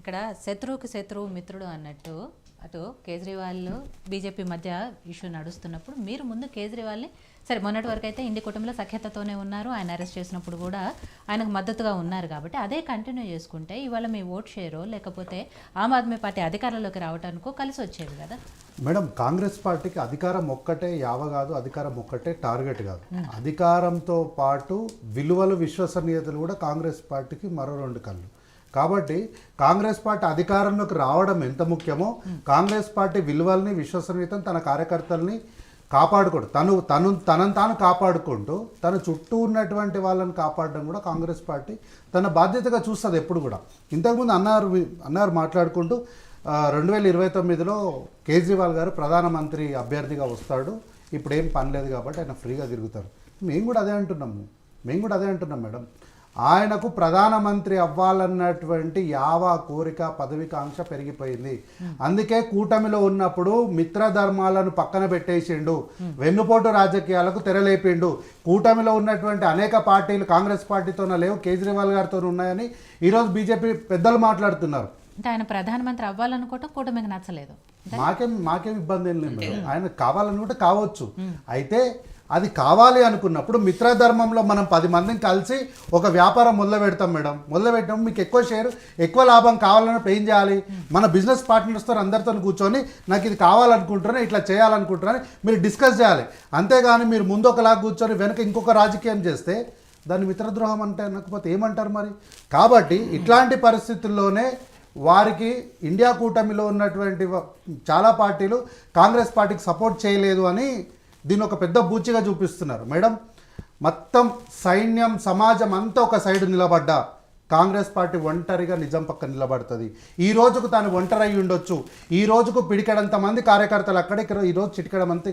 ఇక్కడ శత్రువుకి శత్రువు మిత్రుడు అన్నట్టు అటు కేజ్రీవాల్ బీజేపీ మధ్య ఇష్యూ నడుస్తున్నప్పుడు మీరు ముందు కేజ్రీవాల్ని సరే మొన్నటి వరకు అయితే ఇండి కుటుంబంలో సఖ్యతతోనే ఉన్నారు, ఆయన అరెస్ట్ చేసినప్పుడు కూడా ఆయనకు మద్దతుగా ఉన్నారు కాబట్టి అదే కంటిన్యూ చేసుకుంటే ఇవాళ మీ ఓట్ షేరో లేకపోతే ఆమ్ ఆద్మీ పార్టీ అధికారంలోకి రావడానికో కలిసి వచ్చేది కదా మేడం. కాంగ్రెస్ పార్టీకి అధికారం ఒక్కటే యావ కాదు, అధికారం ఒక్కటే టార్గెట్ కాదు. అధికారంతో పాటు విలువలు విశ్వసనీయతలు కూడా కాంగ్రెస్ పార్టీకి మరో రెండు కళ్ళు. కాబట్టి కాంగ్రెస్ పార్టీ అధికారంలోకి రావడం ఎంత ముఖ్యమో కాంగ్రెస్ పార్టీ విలువల్ని విశ్వసనీయతను తన కార్యకర్తల్ని కాపాడుకోడు తనను తాను కాపాడుకుంటూ తన చుట్టూ ఉన్నటువంటి వాళ్ళని కాపాడడం కూడా కాంగ్రెస్ పార్టీ తన బాధ్యతగా చూస్తుంది ఎప్పుడు కూడా. ఇంతకుముందు అన్నారు మాట్లాడుకుంటూ 2029లో కేజ్రీవాల్ గారు ప్రధానమంత్రి అభ్యర్థిగా వస్తాడు, ఇప్పుడు ఏం పని లేదు కాబట్టి ఆయన ఫ్రీగా తిరుగుతారు. మేము కూడా అదే అంటున్నాం మేడం. ఆయనకు ప్రధానమంత్రి అవ్వాలన్నటువంటి కోరిక పదవికాంక్ష పెరిగిపోయింది. అందుకే కూటమిలో ఉన్నప్పుడు మిత్రధర్మాలను పక్కన పెట్టేసిండు, వెన్నుపోటు రాజకీయాలకు తెరలేపిండు. కూటమిలో ఉన్నటువంటి అనేక పార్టీలు కాంగ్రెస్ పార్టీతోనే లేవు, కేజ్రీవాల్ గారితో ఉన్నాయని ఈరోజు బీజేపీ పెద్దలు మాట్లాడుతున్నారు. అంటే ఆయన ప్రధానమంత్రి అవ్వాలనుకోవటం కూటమికి నచ్చలేదు. మాకేం ఇబ్బంది ఏం లేదు, ఆయన కావాలనుకుంటే కావచ్చు. అయితే అది కావాలి అనుకున్నప్పుడు మిత్రధర్మంలో మనం 10 మందిని కలిసి ఒక వ్యాపారం మొదలు పెడతాం మేడం. మొదలు పెట్టడం మీకు ఎక్కువ షేర్ ఎక్కువ లాభం కావాలన్నప్పుడు ఏం చేయాలి? మన బిజినెస్ పార్ట్నర్స్తో అందరితో కూర్చొని నాకు ఇది కావాలనుకుంటున్నాను, ఇట్లా చేయాలనుకుంటున్నాను మీరు డిస్కస్ చేయాలి. అంతేగాని మీరు ముందు ఒకలాగా కూర్చొని వెనక ఇంకొక రాజకీయం చేస్తే దాన్ని మిత్రద్రోహం అంటే అనకపోతే ఏమంటారు మరి? కాబట్టి ఇట్లాంటి పరిస్థితుల్లోనే వారికి ఇండియా కూటమిలో ఉన్నటువంటి చాలా పార్టీలు కాంగ్రెస్ పార్టీకి సపోర్ట్ చేయలేదు అని దీన్ని ఒక పెద్ద బూచిగా చూపిస్తున్నారు మేడం. మొత్తం సైన్యం సమాజం అంతా ఒక సైడ్ నిలబడ్డా కాంగ్రెస్ పార్టీ ఒంటరిగా నిజం పక్క నిలబడుతుంది. ఈ రోజుకు తాను ఒంటరి అయి ఉండొచ్చు, ఈ రోజుకు పిడికెడంత మంది కార్యకర్తలు అక్కడికి ఈరోజు చిటికెడమంతి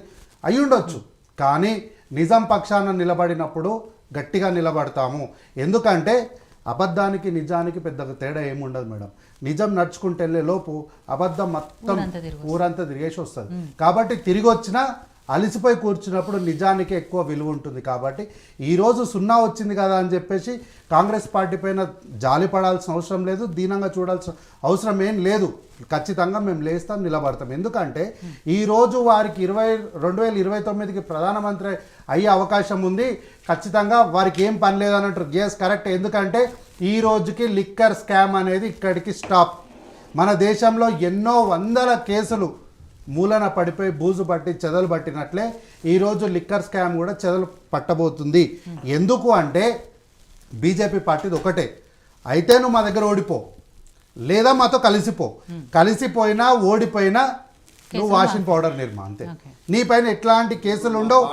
అయి ఉండొచ్చు, కానీ నిజం పక్షాన నిలబడినప్పుడు గట్టిగా నిలబడతాము. ఎందుకంటే అబద్ధానికి నిజానికి పెద్ద తేడా ఏముండదు మేడం. నిజం నడుచుకుంటే వెళ్ళే లోపు అబద్ధం మొత్తం ఊరంతా తిరిగేసి వస్తుంది. కాబట్టి తిరిగి వచ్చినా అలిసిపోయి కూర్చున్నప్పుడు నిజానికి ఎక్కువ విలువ ఉంటుంది. కాబట్టి ఈరోజు 0 వచ్చింది కదా అని చెప్పేసి కాంగ్రెస్ పార్టీ పైన జాలి పడాల్సిన అవసరం లేదు, దీనంగా చూడాల్సిన అవసరం ఏం లేదు. ఖచ్చితంగా మేము లేస్తాం, నిలబడతాం. ఎందుకంటే ఈరోజు వారికి 2029కి ప్రధానమంత్రి అయ్యే అవకాశం ఉంది. ఖచ్చితంగా వారికి ఏం పని లేదని అంటారు. Yes correct. ఎందుకంటే ఈ రోజుకి లిక్కర్ స్కామ్ అనేది ఇక్కడికి స్టాప్. మన దేశంలో ఎన్నో వందల కేసులు మూలన పడిపోయి బూజు పట్టి చెదలు పట్టినట్లే ఈరోజు లిక్కర్ స్కామ్ కూడా చెదలు పట్టబోతుంది. ఎందుకు అంటే బీజేపీ పార్టీది ఒకటే, అయితే నువ్వు మా దగ్గర ఓడిపో లేదా మాతో కలిసిపోయినా ఓడిపోయినా నువ్వు వాషింగ్ పౌడర్ నిర్మా, అంతే. నీ పైన ఎట్లాంటి కేసులు ఉండవు.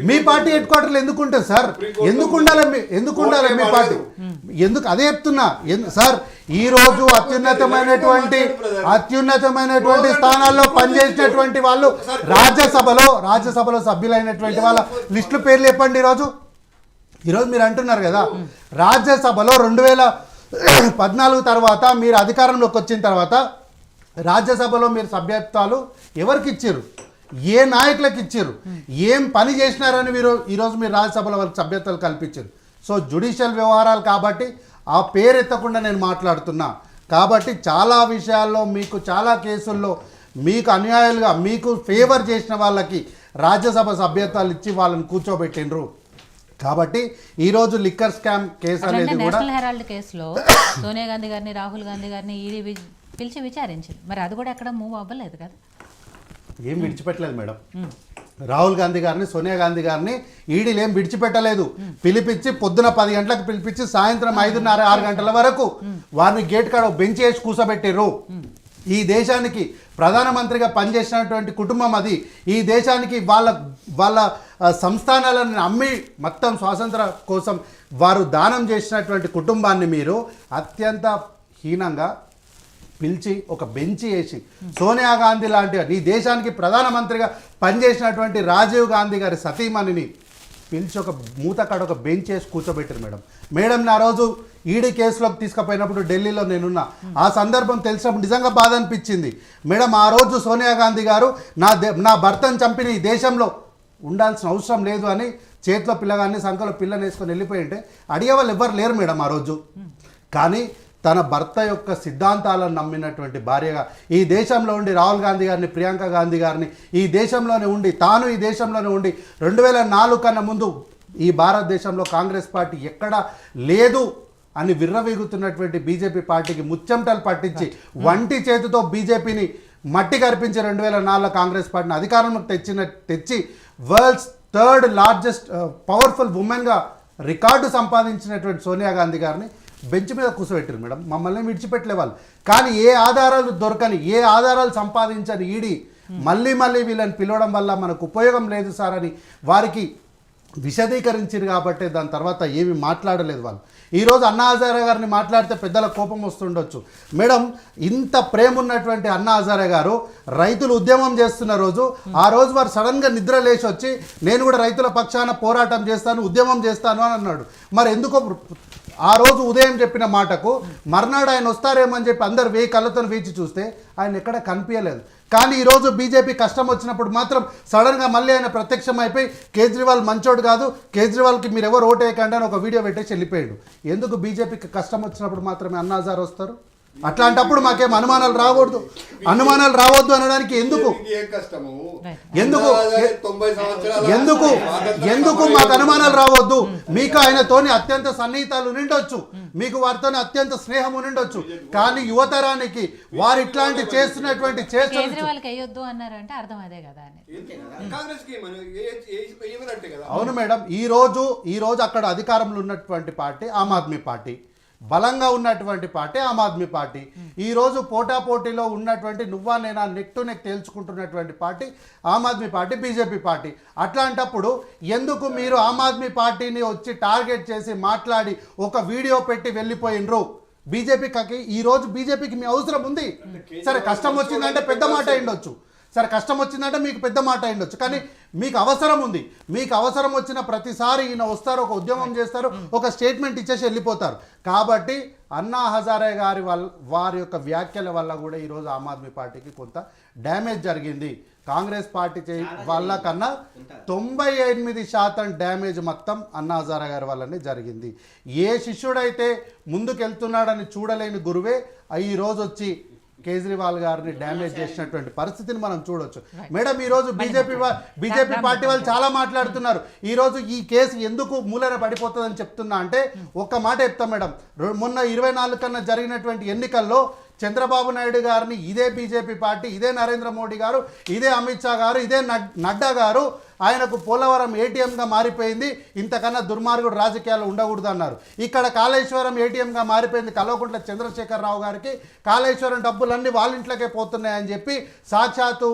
మీ పార్టీ హెడ్ క్వార్టర్లు ఎందుకు ఉంటుంది సార్? ఎందుకు ఉండాలి మీ పార్టీ? ఎందుకు అదే చెప్తున్నా సార్. ఈ రోజు అత్యున్నతమైనటువంటి స్థానాల్లో పనిచేసినటువంటి వాళ్ళు రాజ్యసభలో సభ్యులైనటువంటి వాళ్ళ లిస్టుల పేర్లు చెప్పండి. ఈరోజు మీరు అంటున్నారు కదా, రాజ్యసభలో 2014 తర్వాత మీరు అధికారంలోకి వచ్చిన తర్వాత రాజ్యసభలో మీరు సభ్యత్వాలు ఎవరికి ఇచ్చారు? ఏ నాయకులకు ఇచ్చారు? ఏం పని చేసినారని ఈరోజు మీరు రాజ్యసభలో వాళ్ళకి సభ్యత్వాలు కల్పించారు. సో జ్యుడిషియల్ వ్యవహారాలు కాబట్టి ఆ పేరు ఎత్తకుండా నేను మాట్లాడుతున్నా. కాబట్టి చాలా విషయాల్లో మీకు చాలా కేసుల్లో మీకు అన్యాయాలుగా మీకు ఫేవర్ చేసిన వాళ్ళకి రాజ్యసభ సభ్యత్వాలు ఇచ్చి వాళ్ళని కూర్చోబెట్టిండ్రు. కాబట్టి ఈరోజు లిక్కర్ స్కామ్ కేసు అనేది కూడా నేషనల్ హెరాల్డ్ కేసులో సోనియా గాంధీ గారిని రాహుల్ గాంధీ గారిని ఈడీ పిలిచి విచారించింది. మరి అది కూడా ఎక్కడ మూవ్ అవ్వలేదు కదా, ఏం విడిచిపెట్టలేదు మేడం. రాహుల్ గాంధీ గారిని సోనియా గాంధీ గారిని ఈడీలు ఏం విడిచిపెట్టలేదు. పిలిపించి పొద్దున 10 గంటలకు పిలిపించి సాయంత్రం 5:30 6 గంటల వరకు వారిని గేట్ కాడ బెంచ్ వేసి కూర్చోబెట్టారు. ఈ దేశానికి ప్రధానమంత్రిగా పనిచేసినటువంటి కుటుంబం అది. ఈ దేశానికి వాళ్ళ సంస్థానాలను అమ్మి మొత్తం స్వాతంత్ర కోసం వారు దానం చేసినటువంటి కుటుంబాన్ని మీరు అత్యంత హీనంగా పిలిచి ఒక బెంచి వేసి సోనియా గాంధీ లాంటి నీ దేశానికి ప్రధానమంత్రిగా పనిచేసినటువంటి రాజీవ్ గాంధీ గారి సతీమణిని పిలిచి ఒక మూతకాడ ఒక బెంచ్ వేసి కూర్చోబెట్టారు మేడం. నా రోజు ఈడీ కేసులోకి తీసుకుపోయినప్పుడు ఢిల్లీలో నేనున్నా. ఆ సందర్భం తెలిసినప్పుడు నిజంగా బాధ అనిపించింది మేడం. ఆ రోజు సోనియా గాంధీ గారు నా భర్తను చంపిన ఈ దేశంలో ఉండాల్సిన అవసరం లేదు అని చేతిలో పిల్లగాన్ని సంఖలో పిల్లని వేసుకొని వెళ్ళిపోయి ఉంటే అడిగే వాళ్ళు ఎవ్వరు లేరు మేడం ఆ రోజు. కానీ తన భర్త యొక్క సిద్ధాంతాలను నమ్మినటువంటి భార్యగా ఈ దేశంలో ఉండి రాహుల్ గాంధీ గారిని, ప్రియాంక గాంధీ గారిని ఈ దేశంలోనే ఉండి, తాను ఈ దేశంలోనే ఉండి 2004 కన్నా ముందు ఈ భారతదేశంలో కాంగ్రెస్ పార్టీ ఎక్కడా లేదు అని విర్రవీగుతున్నటువంటి బీజేపీ పార్టీకి ముచ్చెమటలు పట్టించి వంటి చేతితో బీజేపీని మట్టి కరిపించి 2004 కాంగ్రెస్ పార్టీని అధికారంలోకి తెచ్చి వరల్డ్స్ 3rd లార్జెస్ట్ పవర్ఫుల్ ఉమెన్గా రికార్డు సంపాదించినటువంటి సోనియా గాంధీ గారిని బెంచ్ మీద కూర్చోబెట్టారు మేడం. మమ్మల్ని విడిచిపెట్టలే వాళ్ళు. కానీ ఏ ఆధారాలు దొరకని, ఏ ఆధారాలు సంపాదించని ఈడీ మళ్ళీ వీళ్ళని పిలవడం వల్ల మనకు ఉపయోగం లేదు సార్ అని వారికి విశదీకరించారు. కాబట్టి దాని తర్వాత ఏమి మాట్లాడలేదు వాళ్ళు. ఈరోజు అన్నా హజారే గారిని మాట్లాడితే పెద్దల కోపం వస్తుండొచ్చు మేడం. ఇంత ప్రేమ ఉన్నటువంటి అన్నా హజారే గారు రైతులు ఉద్యమం చేస్తున్న రోజు, ఆ రోజు వారు సడన్గా నిద్ర లేచి వచ్చి నేను కూడా రైతుల పక్షాన పోరాటం చేస్తాను, ఉద్యమం చేస్తాను అని అన్నాడు. మరి ఎందుకో ఆ రోజు ఉదయం చెప్పిన మాటకు మర్నాడు ఆయన వస్తారేమని చెప్పి అందరు 1000 కళ్ళతో వేచి చూస్తే ఆయన ఎక్కడ కనిపించలేదు. కానీ ఈరోజు బీజేపీ కష్టం వచ్చినప్పుడు మాత్రం సడన్గా మళ్ళీ ఆయన ప్రత్యక్షం అయిపోయి కేజ్రీవాల్ మంచోడు కాదు, కేజ్రీవాల్కి మీరు ఎవరు ఓటేయకండి అని ఒక వీడియో పెట్టేసి వెళ్ళిపోయాడు. ఎందుకు బీజేపీకి కష్టం వచ్చినప్పుడు మాత్రమే అన్నా హజారే వస్తారు? అట్లాంటప్పుడు మాకేం అనుమానాలు రావద్దు అనడానికి ఎందుకు మాకు అనుమానాలు రావద్దు? మీకు ఆయనతోని అత్యంత సన్నిహితాలు ఉండొచ్చు, మీకు వారితోని అత్యంత స్నేహం ఉండొచ్చు, కానీ యువతరానికి వారు ఇట్లాంటి చేస్తున్నటువంటి అవును మేడం. ఈ రోజు అక్కడ అధికారంలో ఉన్నటువంటి పార్టీ ఆమ్ ఆద్మీ పార్టీ, బలంగా ఉన్నటువంటి పార్టీ ఆమ్ ఆద్మీ పార్టీ. ఈరోజు పోటాపోటీలో ఉన్నటువంటి నువ్వా నేనా నెక్ టు నెక్ తేల్చుకుంటున్నటువంటి party Aam Aadmi party, BJP party. అట్లాంటప్పుడు ఎందుకు మీరు ఆమ్ ఆద్మీ పార్టీని వచ్చి టార్గెట్ చేసి మాట్లాడి ఒక వీడియో పెట్టి వెళ్ళిపోయినరు? బీజేపీకి ఈరోజు బీజేపీకి మీ అవసరం ఉంది. సరే కష్టం వచ్చిందంటే పెద్ద మాట అయిండొచ్చు, సరే కష్టం వచ్చిందంటే మీకు పెద్ద మాట అయిండొచ్చు, కానీ మీకు అవసరం ఉంది. మీకు అవసరం వచ్చిన ప్రతిసారి ఈయన వస్తారు, ఒక ఉద్యమం చేస్తారు, ఒక స్టేట్మెంట్ ఇచ్చేసి వెళ్ళిపోతారు. కాబట్టి అన్నా హజారే గారి వారి యొక్క వ్యాఖ్యల వల్ల కూడా ఈరోజు ఆమ్ ఆద్మీ పార్టీకి కొంత డ్యామేజ్ జరిగింది. కాంగ్రెస్ పార్టీ వల్ల కన్నా 98% డ్యామేజ్ మొత్తం అన్నా హజారే గారి వల్లనే జరిగింది. ఏ శిష్యుడైతే ముందుకెళ్తున్నాడని చూడలేని గురువే ఈరోజు వచ్చి కేజ్రీవాల్ గారిని డ్యామేజ్ చేసినటువంటి పరిస్థితిని మనం చూడొచ్చు మేడం. ఈరోజు బీజేపీ పార్టీ వాళ్ళు చాలా మాట్లాడుతున్నారు. ఈరోజు ఈ కేసు ఎందుకు మూలన పడిపోతుందని చెప్తున్నా అంటే ఒక్క మాట చెప్తాం మేడం. మొన్న 24 కన్నా జరిగినటువంటి ఎన్నికల్లో చంద్రబాబు నాయుడు గారిని ఇదే బీజేపీ పార్టీ, ఇదే నరేంద్ర మోడీ గారు, ఇదే అమిత్ షా గారు, ఇదే నడ్డా గారు ఆయనకు పోలవరం ఏటీఎంగా మారిపోయింది, ఇంతకన్నా దుర్మార్గుడు రాజకీయాలు ఉండకూడదు అన్నారు. ఇక్కడ కాళేశ్వరం ఏటీఎంగా మారిపోయింది కల్వకుంట్ల చంద్రశేఖరరావు గారికి, కాళేశ్వరం డబ్బులన్నీ వాళ్ళ ఇంట్లోకే పోతున్నాయని చెప్పి సాక్షాత్తు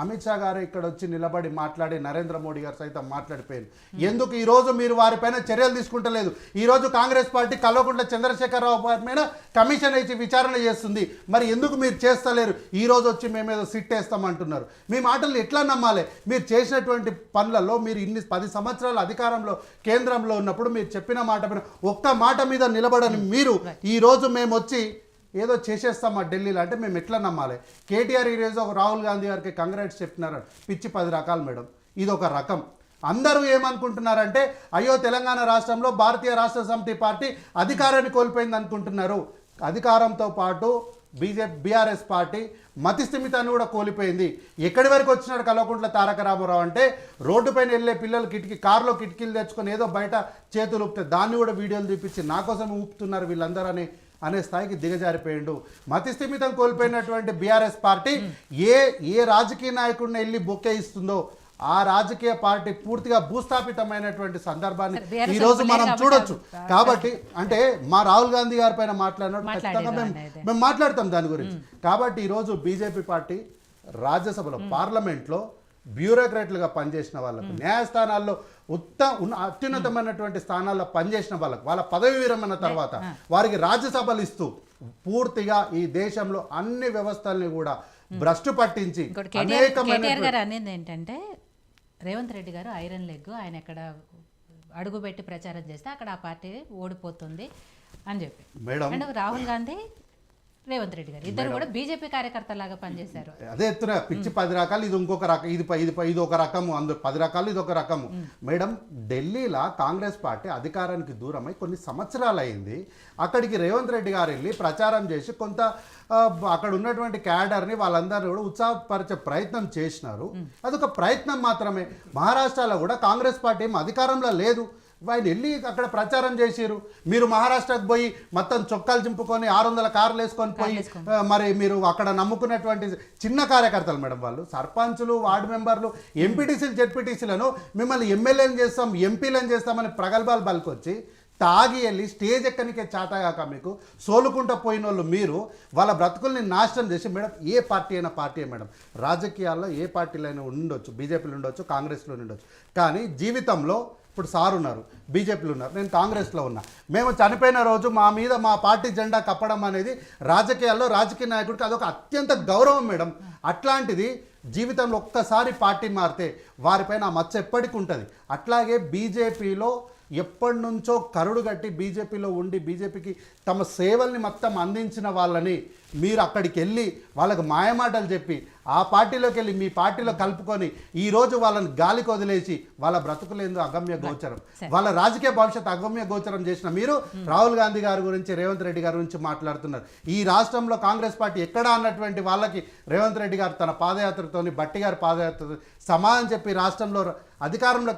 అమిత్ షా గారు ఇక్కడ వచ్చి నిలబడి మాట్లాడి నరేంద్ర మోడీ గారు సైతం మాట్లాడిపోయారు. ఎందుకు ఈరోజు మీరు వారిపైన చర్యలు తీసుకుంటలేదు? ఈరోజు కాంగ్రెస్ పార్టీ కల్వకుంట్ల చంద్రశేఖరరావు పైన కమిషన్ ఇచ్చి విచారణ చేస్తుంది, మరి ఎందుకు మీరు చేస్తలేరు? ఈరోజు వచ్చి మేమేదో సిట్ వేస్తామంటున్నారు. మీ మాటలు ఎట్లా నమ్మాలి? మీరు చేసినటువంటి పనులలో మీరు 10 సంవత్సరాల అధికారంలో కేంద్రంలో ఉన్నప్పుడు మీరు చెప్పిన మాట మీద ఒక్క మాట మీద నిలబడని మీరు ఈరోజు మేము వచ్చి ఏదో చేసేస్తాం మా ఢిల్లీలో అంటే మేము ఎట్లా నమ్మాలి? కేటీఆర్ ఈరోజు ఒక రాహుల్ గాంధీ గారికి కంగ్రాట్స్ చెప్తున్నారు, పిచ్చి 10 రకాలు మేడం. ఇది ఒక రకం. అందరూ ఏమనుకుంటున్నారంటే అయ్యో తెలంగాణ రాష్ట్రంలో భారతీయ రాష్ట్ర సమితి పార్టీ అధికారాన్ని కోల్పోయింది అనుకుంటున్నారు. అధికారంతో పాటు బీఆర్ఎస్ పార్టీ మతి స్థిమితాన్ని కూడా కోల్పోయింది. ఎక్కడి వరకు వచ్చినాడు కల్వకుంట్ల తారక రామారావు అంటే రోడ్డు పైన వెళ్ళే పిల్లలు కారులో కిటికీలు తెచ్చుకొని ఏదో బయట చేతులు ఊపితే దాన్ని కూడా వీడియోలు చూపించి నా కోసం ఊపుతున్నారు వీళ్ళందరూ అనే స్థాయికి దిగజారిపోయిండు. మతి స్థిమితం కోల్పోయినటువంటి బీఆర్ఎస్ పార్టీ ఏ రాజకీయ నాయకుడిని వెళ్ళి బొక్కే ఇస్తుందో ఆ రాజకీయ పార్టీ పూర్తిగా భూస్థాపితమైనటువంటి సందర్భాన్ని ఈరోజు మనం చూడొచ్చు. కాబట్టి అంటే మా రాహుల్ గాంధీ గారి పైన మాట్లాడినట్టు ఖచ్చితంగా మేము మాట్లాడతాం దాని గురించి. కాబట్టి ఈరోజు బీజేపీ పార్టీ రాజ్యసభలో, పార్లమెంట్లో బ్యూరోక్రాట్లుగా పనిచేసిన వాళ్ళకు, న్యాయస్థానాల్లో అత్యున్నతమైనటువంటి స్థానాల్లో పనిచేసిన వాళ్ళకు వాళ్ళ పదవి విరమణ తర్వాత వారికి రాజ్యసభలు ఇస్తూ పూర్తిగా ఈ దేశంలో అన్ని వ్యవస్థల్ని కూడా భ్రష్టు పట్టించి అనేది ఏంటంటే రేవంత్ రెడ్డి గారు ఐరన్ లెగ్, ఆయన ఎక్కడ అడుగుపెట్టి ప్రచారం చేస్తే అక్కడ ఆ పార్టీ ఓడిపోతుంది అని చెప్పి మేడం. అండ్ రాహుల్ గాంధీ రేవంత్ రెడ్డి గారు ఇద్దరు కూడా బీజేపీ కార్యకర్తలాగా పనిచేశారు. అదే ఎత్తున పిచ్చి 10 రకాలు, ఇది ఇంకొక రకం, ఇది ఒక రకము, అందులో 10 రకాలు ఇది ఒక రకము. మేడం, ఢిల్లీలో కాంగ్రెస్ పార్టీ అధికారానికి దూరమై కొన్ని సంవత్సరాలు అయింది. అక్కడికి రేవంత్ రెడ్డి గారు వెళ్ళి ప్రచారం చేసి కొంత అక్కడ ఉన్నటువంటి క్యాడర్ని వాళ్ళందరినీ కూడా ఉత్సాహపరిచే ప్రయత్నం చేసినారు. అదొక ప్రయత్నం మాత్రమే. మహారాష్ట్రలో కూడా కాంగ్రెస్ పార్టీ ఏం అధికారంలో లేదు. ఆయన వెళ్ళి అక్కడ ప్రచారం చేసిరు. మీరు మహారాష్ట్రకు పోయి మొత్తం చొక్కాలు చింపుకొని 600 కార్లు వేసుకొని పోయి మరి మీరు అక్కడ నమ్ముకున్నటువంటి చిన్న కార్యకర్తలు మేడం, వాళ్ళు సర్పంచులు, వార్డు మెంబర్లు, ఎంపీటీసీలు, జెడ్పీటీసీలను మిమ్మల్ని ఎమ్మెల్యేలను చేస్తాం, ఎంపీలను చేస్తామని ప్రగల్భాలు పలుకొచ్చి తాగి వెళ్ళి స్టేజ్ ఎక్కనికే చాతగాక మీకు సోలుకుంటూ పోయిన వాళ్ళు మీరు వాళ్ళ బ్రతుకుల్ని నాశనం చేసి, మేడం ఏ పార్టీ అయినా పార్టీ మేడం, రాజకీయాల్లో ఏ పార్టీలో అయినా ఉండొచ్చు, బీజేపీలో ఉండొచ్చు, కాంగ్రెస్లో ఉండొచ్చు, కానీ జీవితంలో ఇప్పుడు సార్ ఉన్నారు, బీజేపీలో ఉన్నారు, నేను కాంగ్రెస్లో ఉన్నా. మేము చనిపోయిన రోజు మా మీద మా పార్టీ జెండా కప్పడం అనేది రాజకీయాల్లో రాజకీయ నాయకుడికి అదొక అత్యంత గౌరవం మేడం. అట్లాంటిది జీవితంలో ఒక్కసారి పార్టీ మారితే వారిపైన ఆ మచ్చ ఎప్పటికీ ఉంటుంది. అట్లాగే బీజేపీలో ఎప్పటి నుంచో కరుడు కట్టి బీజేపీలో ఉండి బీజేపీకి తమ సేవల్ని మొత్తం అందించిన వాళ్ళని మీరు అక్కడికి వెళ్ళి వాళ్ళకు మాయమాటలు చెప్పి ఆ పార్టీలోకి వెళ్ళి మీ పార్టీలో కలుపుకొని ఈరోజు వాళ్ళని గాలికి వదిలేసి వాళ్ళ బ్రతుకులేందు అగమ్య గోచరం, వాళ్ళ రాజకీయ భవిష్యత్తు అగమ్య గోచరం చేసిన మీరు రాహుల్ గాంధీ గారి గురించి, రేవంత్ రెడ్డి గారి గురించి మాట్లాడుతున్నారు. ఈ రాష్ట్రంలో కాంగ్రెస్ పార్టీ ఎక్కడా అన్నటువంటి వాళ్ళకి రేవంత్ రెడ్డి గారు తన పాదయాత్రతోని, బట్టి గారి పాదయాత్రతో సమాధానం చెప్పి రాష్ట్రంలో అధికారంలో